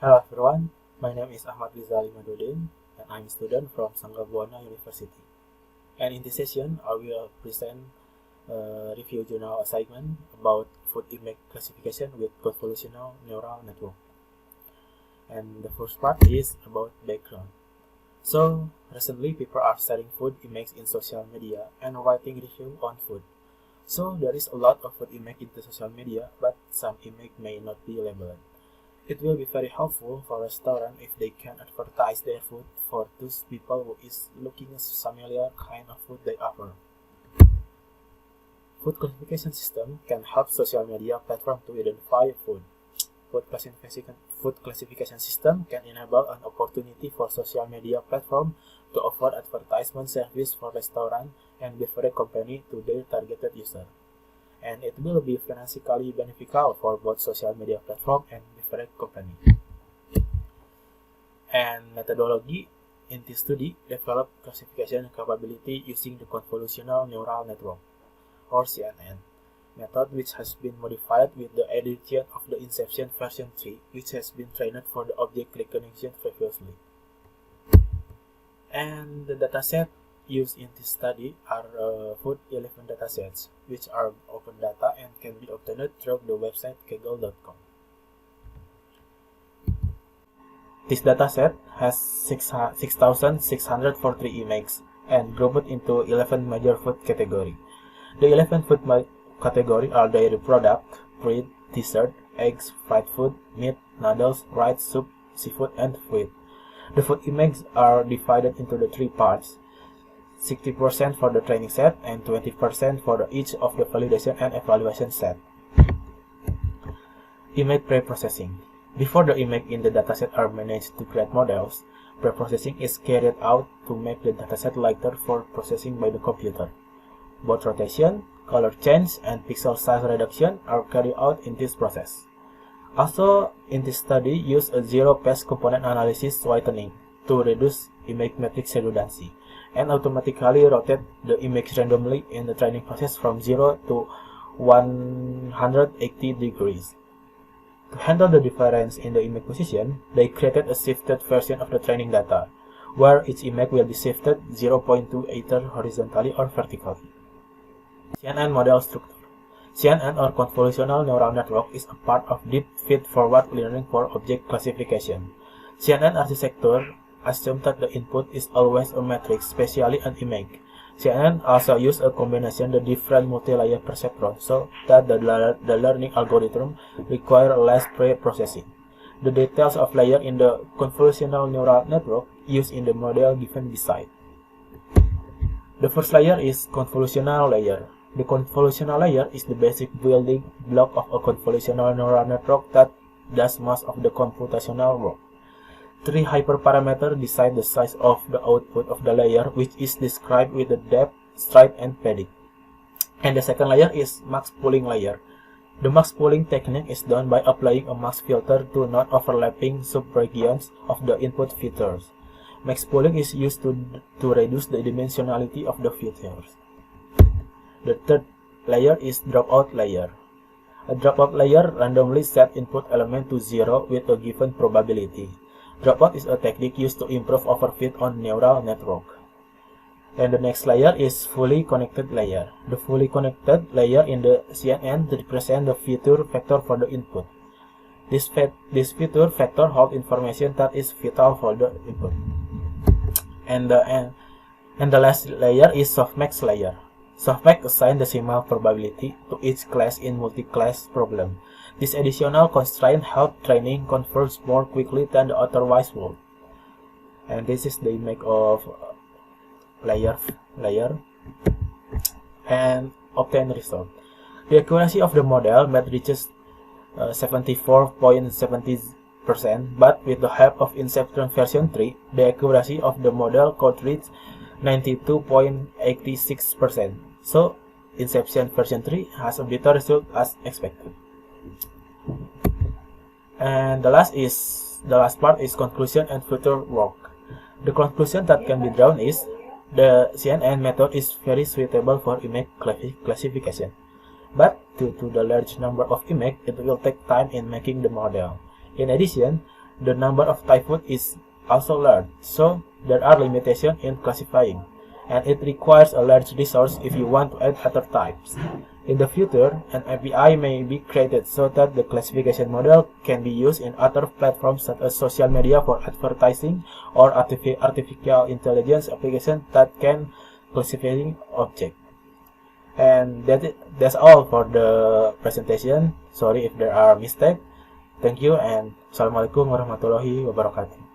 Hello everyone, my name is Ahmad Rizali Madudin and I'm a student from Sangga Buana University. And in this session, I will present a review journal assignment about food image classification with convolutional neural network. And the first part is about background. So, recently people are sharing food images in social media and writing review on food. So, there is a lot of food image in the social media, but some image may not be labeled. It will be very helpful for restaurant if they can advertise their food for those people who is looking at familiar kind of food they offer. Food classification system can help social media platform to identify food. Food classification system can enable an opportunity for social media platform to offer advertisement service for restaurant and beverage company to their targeted user. And it will be financially beneficial for both social media platform and beverage company. And methodology in this study developed classification capability using the convolutional neural network, or CNN, method which has been modified with the addition of the Inception version 3, which has been trained for the object recognition previously. And the dataset used in this study are food 11 datasets, which are open data and can be obtained through the website kaggle.com. This dataset has 6,643 images and grouped into 11 major food categories. The 11 food categories are dairy product, bread, dessert, eggs, fried food, meat, noodles, rice, soup, seafood, and fruit. The food images are divided into the three parts: 60% for the training set and 20% for each of the validation and evaluation set. Image pre-processing. Before the image in the dataset are managed to create models, pre-processing is carried out to make the dataset lighter for processing by the computer. Both rotation, color change, and pixel size reduction are carried out in this process. Also, in this study, use a zero-phase component analysis whitening to reduce image matrix redundancy, and automatically rotate the image randomly in the training process from 0 to 180 degrees. To handle the difference in the image position, they created a shifted version of the training data, where each image will be shifted 0.2 either horizontally or vertically. CNN model structure. CNN, or convolutional neural network, is a part of deep feed-forward learning for object classification. CNN architecture assumes that the input is always a matrix, especially an image. CNN also uses a combination of different multi-layer perceptron so that the learning algorithm requires less pre-processing. The details of layer in the convolutional neural network used in the model given beside. The first layer is convolutional layer. The convolutional layer is the basic building block of a convolutional neural network that does most of the computational work. Three hyperparameters decide the size of the output of the layer, which is described with the depth, stride, and padding. And the second layer is max pooling layer. The max pooling technique is done by applying a max filter to non-overlapping subregions of the input features. Max pooling is used to reduce the dimensionality of the features. The third layer is dropout layer. A dropout layer randomly sets input element to 0 with a given probability. Dropout is a technique used to improve overfit on neural network. And the next layer is fully connected layer. The fully connected layer in the CNN represents the feature vector for the input. This feature vector holds information that is vital for the input. And the last layer is softmax layer. Softmax assigns decimal probability to each class in multi-class problem. This additional constraint helps training converge more quickly than the otherwise would. And this is the image of layer and obtain result. The accuracy of the model reaches 74.70%, but with the help of Inception version 3, the accuracy of the model could reach 92.86%. So, Inception version 3 has a better result as expected. And the last part is conclusion and future work. The conclusion that can be drawn is the CNN method is very suitable for image classification, but due to the large number of images, it will take time in making the model. In addition, the number of typefaces is also large, so there are limitations in classifying, and it requires a large resource if you want to add other types. In the future, an API may be created so that the classification model can be used in other platforms such as social media for advertising or artificial intelligence applications that can classify objects. And that's all for the presentation. Sorry if there are mistakes. Thank you and Assalamualaikum warahmatullahi wabarakatuh.